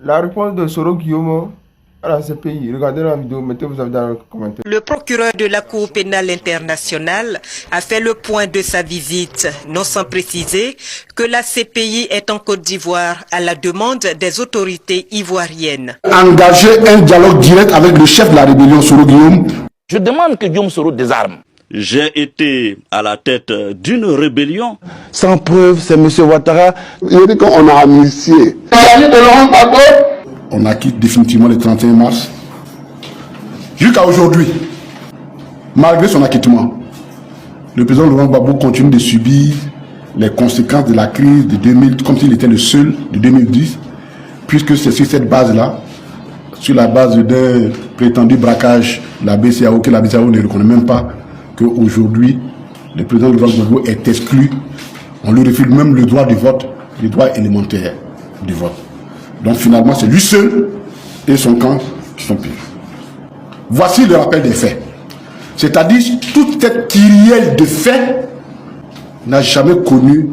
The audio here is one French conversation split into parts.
La réponse de Soro Guillaume à la CPI, regardez la vidéo, mettez-vous dans le commentaire. Le procureur de la Cour pénale internationale a fait le point de sa visite, non sans préciser que la CPI est en Côte d'Ivoire à la demande des autorités ivoiriennes. Engager un dialogue direct avec le chef de la rébellion, Soro Guillaume. Je demande que Guillaume Soro désarme. J'ai été à la tête d'une rébellion. Sans preuve, c'est M. Ouattara. Il dit qu'on a amnistié. On a quitté définitivement le 31 mars. Jusqu'à aujourd'hui, malgré son acquittement, le président Laurent Gbagbo continue de subir les conséquences de la crise de 2000, comme s'il était le seul de 2010, puisque c'est sur cette base-là, sur la base d'un prétendu braquage de la BCAO, que la BCAO ne reconnaît même pas, qu'aujourd'hui, le président Laurent Gbagbo est exclu. On lui refuse même le droit de vote, le droit élémentaire du vote. Donc finalement, c'est lui seul et son camp qui sont pires. Voici le rappel des faits. C'est-à-dire, toute cette kyrielle de faits n'a jamais connu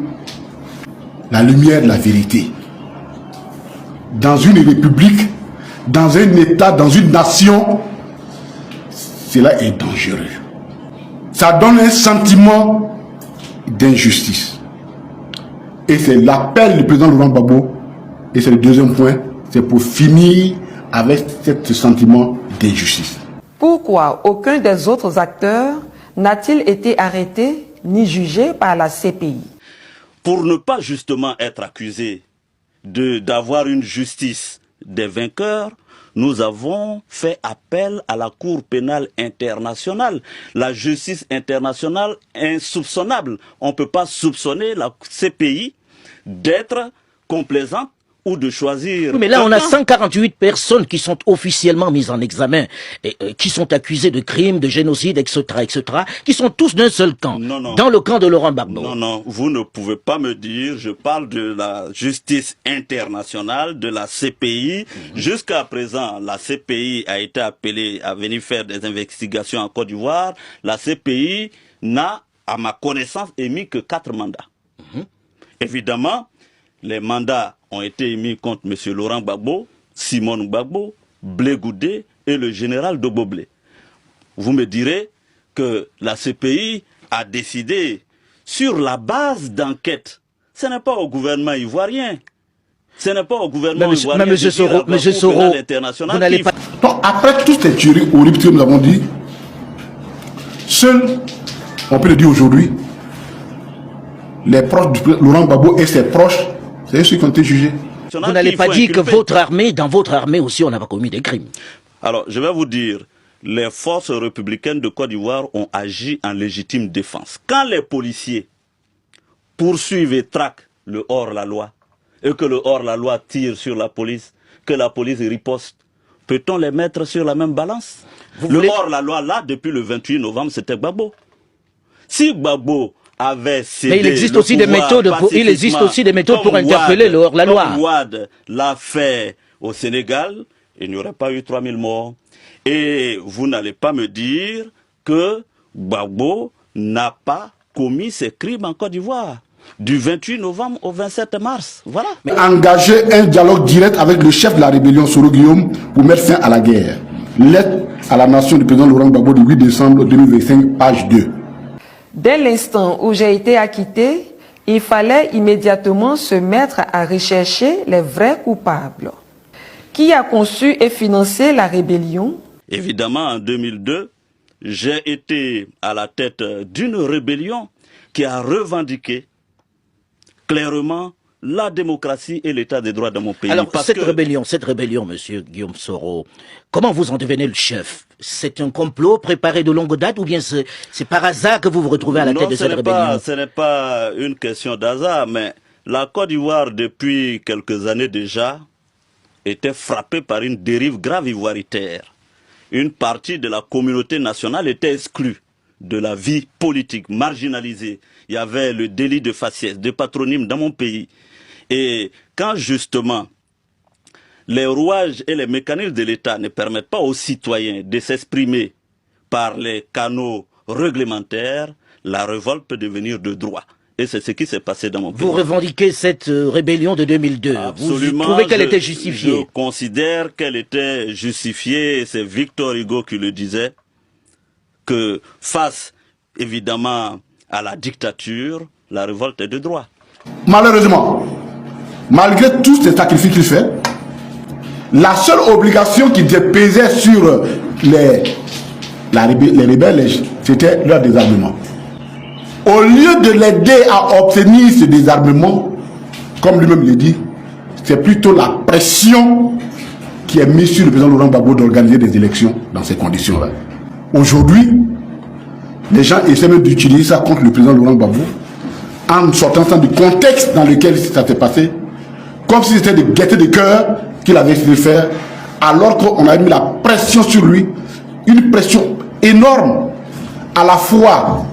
la lumière de la vérité. Dans une république, dans un État, dans une nation, cela est dangereux. Ça donne un sentiment d'injustice. Et c'est l'appel du président Laurent Gbagbo. Et c'est le deuxième point, c'est pour finir avec ce sentiment d'injustice. Pourquoi aucun des autres acteurs n'a-t-il été arrêté ni jugé par la CPI? Pour ne pas justement être accusé d'avoir une justice des vainqueurs, nous avons fait appel à la Cour pénale internationale. La justice internationale est insoupçonnable. On ne peut pas soupçonner la CPI d'être complaisante ou de choisir... Mais là, on a 148 personnes qui sont officiellement mises en examen, et, qui sont accusées de crimes, de génocide, etc., qui sont tous d'un seul camp, dans le camp de Laurent Gbagbo. Non, non, vous ne pouvez pas me dire, je parle de la justice internationale, de la CPI. Jusqu'à présent, la CPI a été appelée à venir faire des investigations en Côte d'Ivoire. La CPI n'a, à ma connaissance, émis que 4 mandats. Évidemment, les mandats ont été émis contre M. Laurent Gbagbo, Simone Gbagbo, Blé Goudé et le général Doboblé. Vous me direz que la CPI a décidé sur la base d'enquête. Ce n'est pas au gouvernement ivoirien. Ce n'est pas au gouvernement ivoirien. Mais M. Soro, vous n'allez pas... Donc, après toutes ces tueries horribles que nous avons dit, seul, on peut le dire aujourd'hui, les proches de Laurent Gbagbo et ses proches, c'est ceux qui ont été jugés. Vous n'allez pas dire que votre armée, dans votre armée aussi, on n'a pas commis des crimes. Alors, je vais vous dire, les forces républicaines de Côte d'Ivoire ont agi en légitime défense. Quand les policiers poursuivent et traquent le hors-la-loi, et que le hors-la-loi tire sur la police, que la police riposte, peut-on les mettre sur la même balance? Le hors-la-loi, là, depuis le 28 novembre, c'était Gbagbo. Si Gbagbo avait cédé... Mais il existe aussi des méthodes pour interpeller le hors-la-loi. Comme Wade l'a fait au Sénégal, il n'y aurait pas eu 3000 morts. Et vous n'allez pas me dire que Gbagbo n'a pas commis ces crimes en Côte d'Ivoire. Du 28 novembre au 27 mars. Voilà. Engager un dialogue direct avec le chef de la rébellion, Soro Guillaume, pour mettre fin à la guerre. Lettre à la nation du président Laurent Gbagbo du 8 décembre 2025, page 2. Dès l'instant où j'ai été acquitté, il fallait immédiatement se mettre à rechercher les vrais coupables. Qui a conçu et financé la rébellion? Évidemment, en 2002, j'ai été à la tête d'une rébellion qui a revendiqué clairement la démocratie et l'état des droits dans mon pays. Alors, cette rébellion, monsieur Guillaume Soro, comment vous en devenez le chef? C'est un complot préparé de longue date ou bien c'est par hasard que vous vous retrouvez à la tête de cette rébellion? Ce n'est pas une question d'hasard, mais la Côte d'Ivoire, depuis quelques années déjà, était frappée par une dérive grave ivoiritaire. Une partie de la communauté nationale était exclue de la vie politique, marginalisée. Il y avait le délit de faciès, de patronyme dans mon pays. Et quand justement les rouages et les mécanismes de l'État ne permettent pas aux citoyens de s'exprimer par les canaux réglementaires, la révolte peut devenir de droit. Et c'est ce qui s'est passé dans mon pays. Vous revendiquez cette rébellion de 2002. Absolument. Vous trouvez qu'elle était justifiée? Je considère qu'elle était justifiée, et c'est Victor Hugo qui le disait, que face, évidemment, à la dictature, la révolte est de droit. Malheureusement, malgré tous ces sacrifices qu'il fait, la seule obligation qui pesait sur les rebelles, c'était leur désarmement. Au lieu de l'aider à obtenir ce désarmement, comme lui-même le dit, c'est plutôt la pression qui est mise sur le président Laurent Gbagbo d'organiser des élections dans ces conditions-là. Aujourd'hui, les gens essaient même d'utiliser ça contre le président Laurent Gbagbo en sortant du contexte dans lequel ça s'est passé, comme si c'était des gaietés de cœur qu'il avait essayé de faire, alors qu'on a mis la pression sur lui, une pression énorme, à la fois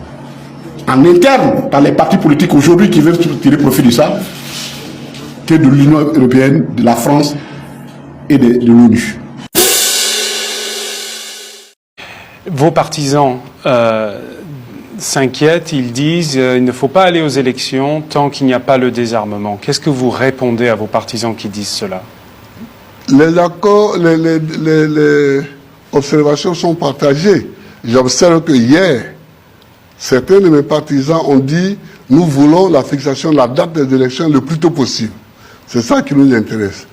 en interne dans les partis politiques aujourd'hui qui veulent tirer profit de ça, que de l'Union européenne, de la France et de l'ONU. Vos partisans s'inquiètent, ils disent il ne faut pas aller aux élections tant qu'il n'y a pas le désarmement. Qu'est-ce que vous répondez à vos partisans qui disent cela? Les accords, les observations sont partagées. J'observe que hier, certains de mes partisans ont dit nous voulons la fixation de la date des élections le plus tôt possible. C'est ça qui nous intéresse.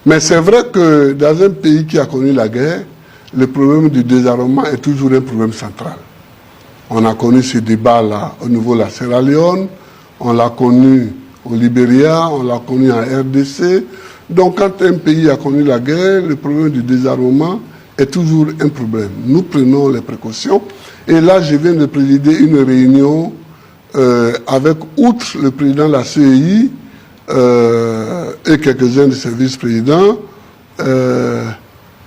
Mais c'est vrai que dans un pays qui a connu la guerre, le problème du désarmement est toujours un problème central. On a connu ce débat-là au niveau de la Sierra Leone, on l'a connu au Libéria, on l'a connu en RDC. Donc quand un pays a connu la guerre, le problème du désarmement est toujours un problème. Nous prenons les précautions. Et là, je viens de présider une réunion avec, outre le président de la CEI et quelques-uns de ses vice-présidents,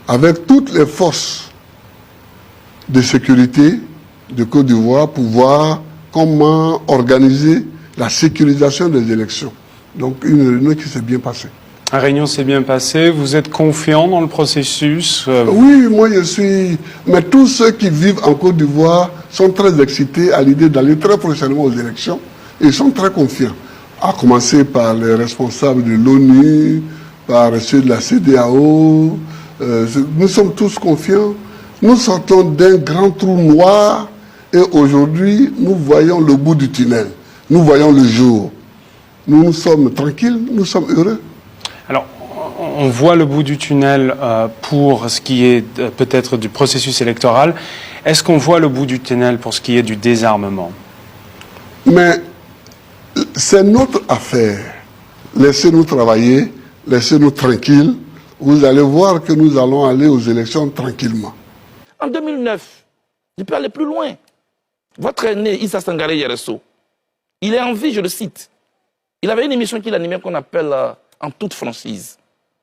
avec toutes les forces de sécurité de Côte d'Ivoire pour voir comment organiser la sécurisation des élections. Donc une réunion qui s'est bien passée. La réunion s'est bien passée. Vous êtes confiant dans le processus? Oui, moi je suis... Mais tous ceux qui vivent en Côte d'Ivoire sont très excités à l'idée d'aller très prochainement aux élections. Ils sont très confiants. À commencer par les responsables de l'ONU, par ceux de la CEDEAO. Nous sommes tous confiants. Nous sortons d'un grand trou noir et aujourd'hui, nous voyons le bout du tunnel. Nous voyons le jour. Nous sommes tranquilles, nous sommes heureux. Alors, on voit le bout du tunnel pour ce qui est peut-être du processus électoral. Est-ce qu'on voit le bout du tunnel pour ce qui est du désarmement? Mais c'est notre affaire. Laissez-nous travailler, laissez-nous tranquilles. Vous allez voir que nous allons aller aux élections tranquillement. En 2009, je peux aller plus loin. Votre aîné, Issa Sangaré Yereso, il est en vie, je le cite. Il avait une émission qu'il animait qu'on appelle En toute franchise.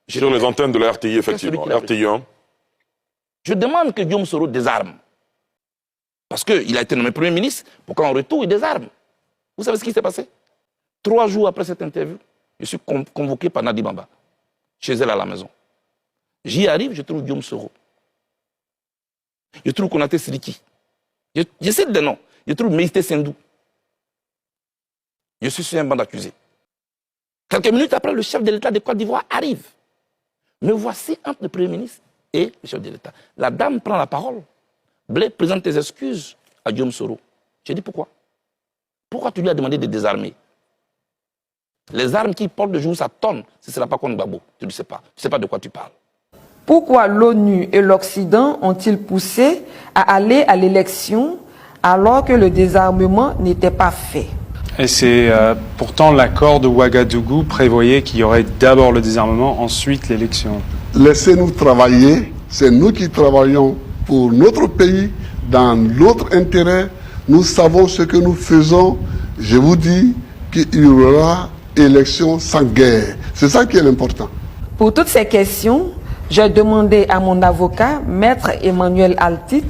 Sur les antennes de la RTI, effectivement. RTI 1. Je demande que Guillaume Soro désarme. Parce qu'il a été nommé Premier ministre, pour qu'en retour, il désarme. Vous savez ce qui s'est passé? 3 jours après cette interview, je suis convoqué par Nadi Bamba, chez elle à la maison. J'y arrive, je trouve Guillaume Soro. Je trouve Konaté Sidiki. Je cite des noms. Je trouve Meïté Sendou. Je suis sur un banc d'accusés. Quelques minutes après, le chef de l'État de Côte d'Ivoire arrive. Me voici entre le Premier ministre et le chef de l'État. La dame prend la parole. Blé, présente tes excuses à Guillaume Soro. J'ai dit pourquoi? Pourquoi tu lui as demandé de désarmer? Les armes qu'il porte de jour, ça tonne. Ce ne sera pas contre Gbagbo. Tu ne sais pas. Tu ne sais pas de quoi tu parles. Pourquoi l'ONU et l'Occident ont-ils poussé à aller à l'élection alors que le désarmement n'était pas fait? Et c'est pourtant l'accord de Ouagadougou prévoyait qu'il y aurait d'abord le désarmement, ensuite l'élection. Laissez-nous travailler. C'est nous qui travaillons pour notre pays, dans notre intérêt. Nous savons ce que nous faisons. Je vous dis qu'il y aura élection sans guerre. C'est ça qui est l'important. Pour toutes ces questions, j'ai demandé à mon avocat, Maître Emmanuel Altit,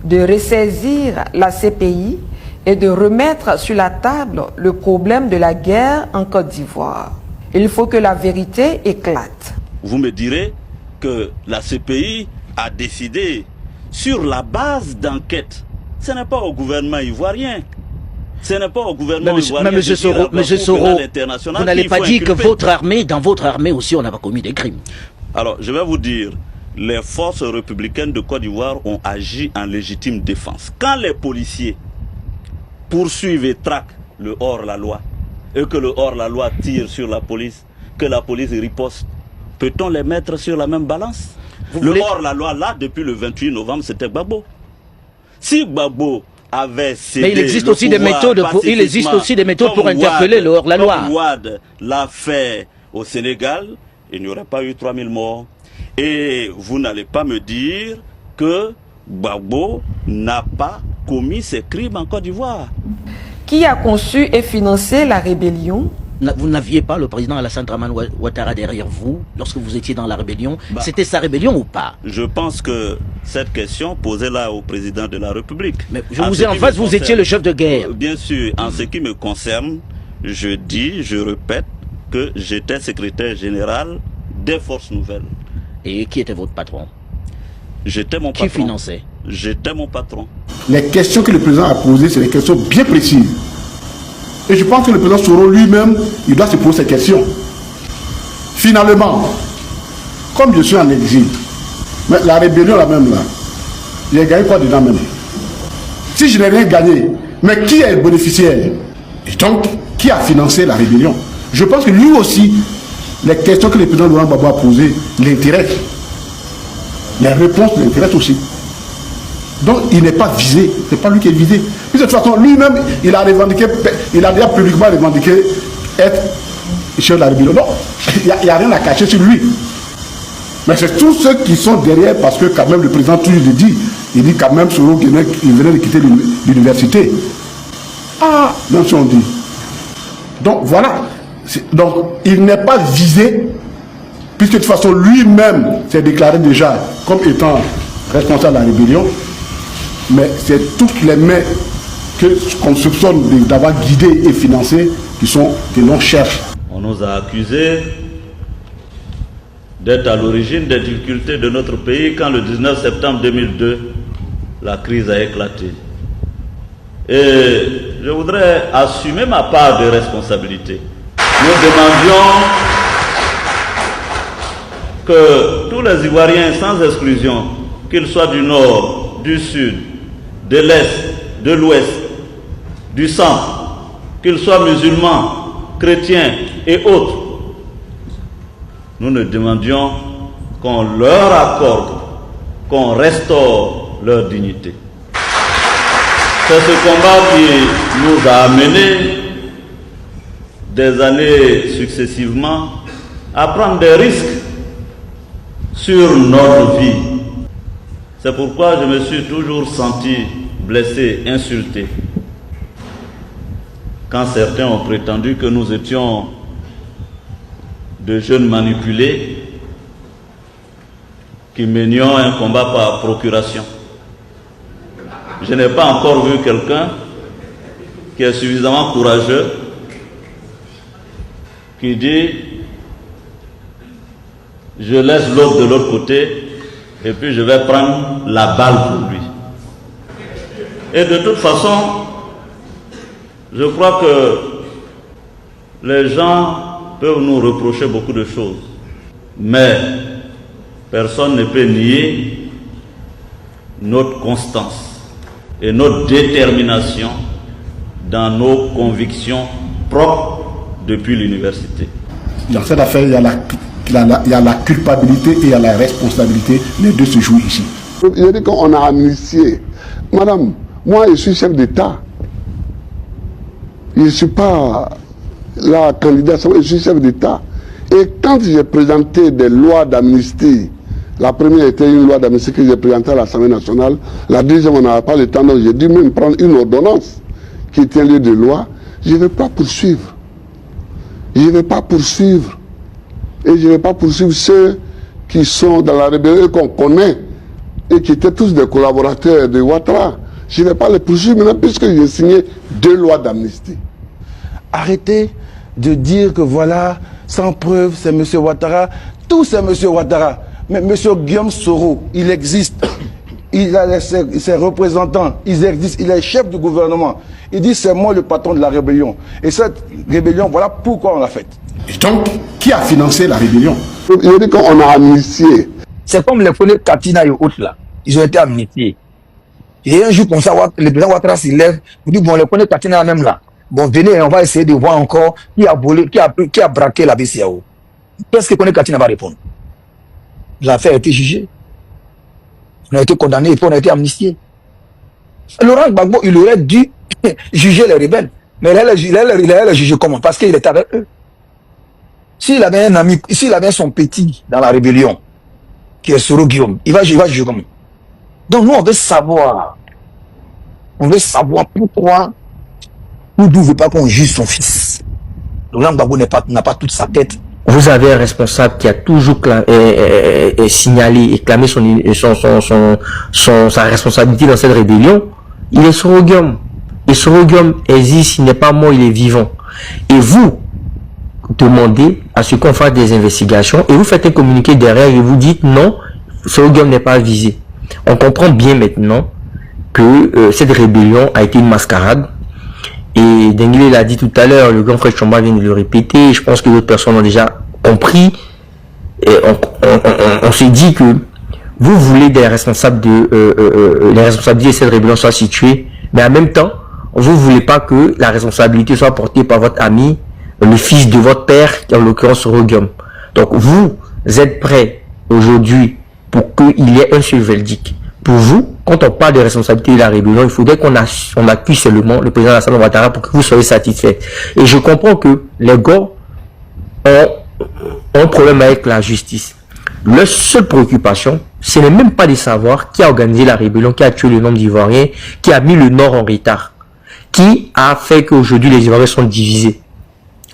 de ressaisir la CPI et de remettre sur la table le problème de la guerre en Côte d'Ivoire. Il faut que la vérité éclate. Vous me direz que la CPI a décidé sur la base d'enquête. Ce n'est pas au gouvernement ivoirien. Ce n'est pas au gouvernement mais monsieur Soro, vous n'allez pas dire que votre armée, dans votre armée aussi, on n'a pas commis des crimes. Alors, je vais vous dire, les forces républicaines de Côte d'Ivoire ont agi en légitime défense. Quand les policiers poursuivent et traquent le hors-la-loi, et que le hors-la-loi tire sur la police, que la police riposte, peut-on les mettre sur la même balance? Le hors-la-loi, là, depuis le 28 novembre, c'était Gbagbo. Si Gbagbo avait cédé, mais il existe aussi des méthodes pour interpeller le hors-la-loi. Comme Wade l'a fait au Sénégal, il n'y aurait pas eu 3000 morts. Et vous n'allez pas me dire que Gbagbo n'a pas commis ces crimes en Côte d'Ivoire. Qui a conçu et financé la rébellion? Vous n'aviez pas le président Alassane Dramane Ouattara derrière vous lorsque vous étiez dans la rébellion? C'était sa rébellion ou pas? Je pense que cette question posée là au président de la République. Mais je vous ai en face, vous étiez le chef de guerre. Bien sûr, en ce qui me concerne, je dis, je répète que j'étais secrétaire général des Forces Nouvelles. Et qui était votre patron? J'étais mon patron. Qui finançait? J'étais mon patron. Les questions que le président a posées, c'est des questions bien précises. Et je pense que le président Soro lui-même, il doit se poser ces questions. Finalement, comme je suis en exil, mais la rébellion là même là, j'ai gagné quoi dedans même? Si je n'ai rien gagné, mais qui est le bénéficiaire? Et donc, qui a financé la rébellion? Je pense que lui aussi, les questions que le président Laurent Gbagbo a posées l'intéressent. Les réponses l'intéressent aussi. Donc il n'est pas visé, c'est pas lui qui est visé. Puis de toute façon, lui-même, il a revendiqué, il a déjà publiquement revendiqué être chef de la rébellion. Donc, il n'y a rien à cacher sur lui. Mais c'est tous ceux qui sont derrière, parce que quand même le président toujours le dit, il dit quand même Soro qu'il venait de quitter l'université. Ah, même si on dit. Donc voilà. Donc il n'est pas visé, puisque de toute façon lui-même s'est déclaré déjà comme étant responsable de la rébellion. Mais c'est toutes les mains qu'on soupçonne d'avoir guidé et financé que l'on cherche. On nous a accusés d'être à l'origine des difficultés de notre pays quand le 19 septembre 2002, la crise a éclaté. Et je voudrais assumer ma part de responsabilité. Nous demandions que tous les Ivoiriens, sans exclusion, qu'ils soient du nord, du sud, de l'est, de l'ouest, du centre, qu'ils soient musulmans, chrétiens et autres, nous ne demandions qu'on leur accorde, qu'on restaure leur dignité. C'est ce combat qui nous a amenés des années successivement à prendre des risques sur notre vie. C'est pourquoi je me suis toujours senti blessé, insulté, quand certains ont prétendu que nous étions de jeunes manipulés qui menions un combat par procuration. Je n'ai pas encore vu quelqu'un qui est suffisamment courageux, qui dit « je laisse l'autre de l'autre côté et puis je vais prendre la balle pour lui ». Et de toute façon, je crois que les gens peuvent nous reprocher beaucoup de choses, mais personne ne peut nier notre constance et notre détermination dans nos convictions propres depuis l'université. Dans cette affaire, il y a la culpabilité et il y a la responsabilité. Les deux se jouent ici. Il dit qu'on a amnistié. Madame, moi je suis chef d'État. Je ne suis pas la candidate, je suis chef d'État. Et quand j'ai présenté des lois d'amnistie, la première était une loi d'amnistie que j'ai présentée à l'Assemblée nationale. La deuxième, on n'avait pas le temps, donc j'ai dû même prendre une ordonnance qui tient lieu de loi. Je ne vais pas poursuivre. Je ne vais pas poursuivre. Et je ne vais pas poursuivre ceux qui sont dans la rébellion qu'on connaît et qui étaient tous des collaborateurs de Ouattara. Je ne vais pas les poursuivre maintenant puisque j'ai signé 2 lois d'amnistie. Arrêtez de dire que voilà, sans preuve, c'est M. Ouattara. Tout c'est M. Ouattara. Mais M. Guillaume Soro, il existe. il a ses représentants, ils existent, il est chef du gouvernement. Il dit c'est moi le patron de la rébellion. Et cette rébellion, voilà pourquoi on l'a faite. Et donc, qui a financé la rébellion? Il dit qu'on a amnistié. C'est comme les premiers Katina et autres là. Ils ont été amnistiés. Et un jour comme ça, le président Ouattara s'y lève, vous dit bon, les premiers Katina même là. Bon, venez, on va essayer de voir encore qui a braqué la BCAO. Qu'est-ce que Kone Katina va répondre? L'affaire a été jugée. On a été condamné et puis on a été amnistié. Laurent Gbagbo, il aurait dû juger les rebelles. Mais il a jugé comment? Parce qu'il était avec eux. S'il avait un ami, s'il avait son petit dans la rébellion, qui est Soro Guillaume, il va juger comment? Donc nous, on veut savoir pourquoi Oudou ne veut pas qu'on juge son fils. Laurent Gbagbo n'a pas toute sa tête. Vous avez un responsable qui a toujours signalé et clamé sa responsabilité dans cette rébellion. Il est Soro Guillaume. Et Soro Guillaume existe, il n'est pas mort, il est vivant. Et vous demandez à ce qu'on fasse des investigations et vous faites un communiqué derrière et vous dites non, Soro Guillaume n'est pas visé. On comprend bien maintenant que cette rébellion a été une mascarade. Et Dengue l'a dit tout à l'heure, le grand frère Chomba vient de le répéter, je pense que d'autres personnes ont déjà compris. Et on s'est dit que vous voulez des responsables les responsabilités de cette rébellion soient situées, mais en même temps, vous voulez pas que la responsabilité soit portée par votre ami, le fils de votre père, qui en l'occurrence Soro Guillaume. Donc vous êtes prêts aujourd'hui pour qu'il y ait un seul verdict. Pour vous, quand on parle de responsabilité de la rébellion, il faudrait qu'on accuse seulement le président Alassane Ouattara pour que vous soyez satisfait. Et je comprends que les gars ont un problème avec la justice. Leur seule préoccupation, ce n'est même pas de savoir qui a organisé la rébellion, qui a tué le nombre d'Ivoiriens, qui a mis le Nord en retard, qui a fait qu'aujourd'hui les Ivoiriens sont divisés.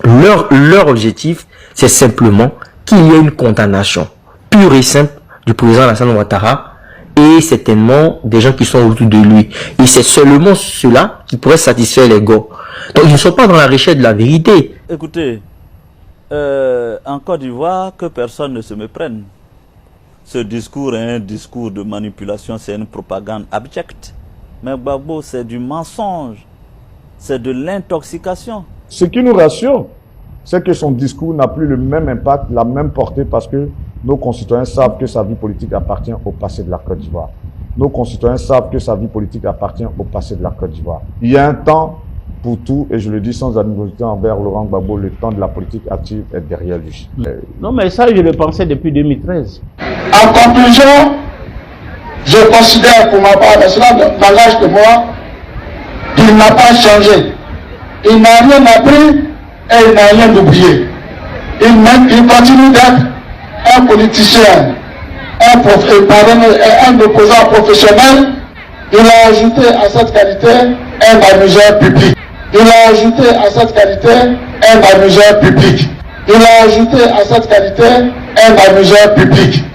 Leur objectif, c'est simplement qu'il y ait une condamnation pure et simple du président Alassane Ouattara et certainement des gens qui sont autour de lui. Et c'est seulement cela qui pourrait satisfaire les gars. Donc ils ne sont pas dans la recherche de la vérité. Écoutez, en Côte d'Ivoire, que personne ne se méprenne. Ce discours est un discours de manipulation, c'est une propagande abjecte. Mais Gbagbo, c'est du mensonge, c'est de l'intoxication. Ce qui nous rassure, c'est que son discours n'a plus le même impact, la même portée, parce que nos concitoyens savent que sa vie politique appartient au passé de la Côte d'Ivoire. Nos concitoyens savent que sa vie politique appartient au passé de la Côte d'Ivoire. Il y a un temps pour tout, et je le dis sans animosité envers Laurent Gbagbo, le temps de la politique active est derrière lui. Non, mais ça, je le pensais depuis 2013. En conclusion, je considère pour ma part, mais cela n'engage que moi, qu'il n'a pas changé. Il n'a rien appris et il n'a rien oublié. Il continue d'être un politicien, un opposant professionnel. Il a ajouté à cette qualité un amuseur public. Il a ajouté à cette qualité un amuseur public. Il a ajouté à cette qualité un amuseur public.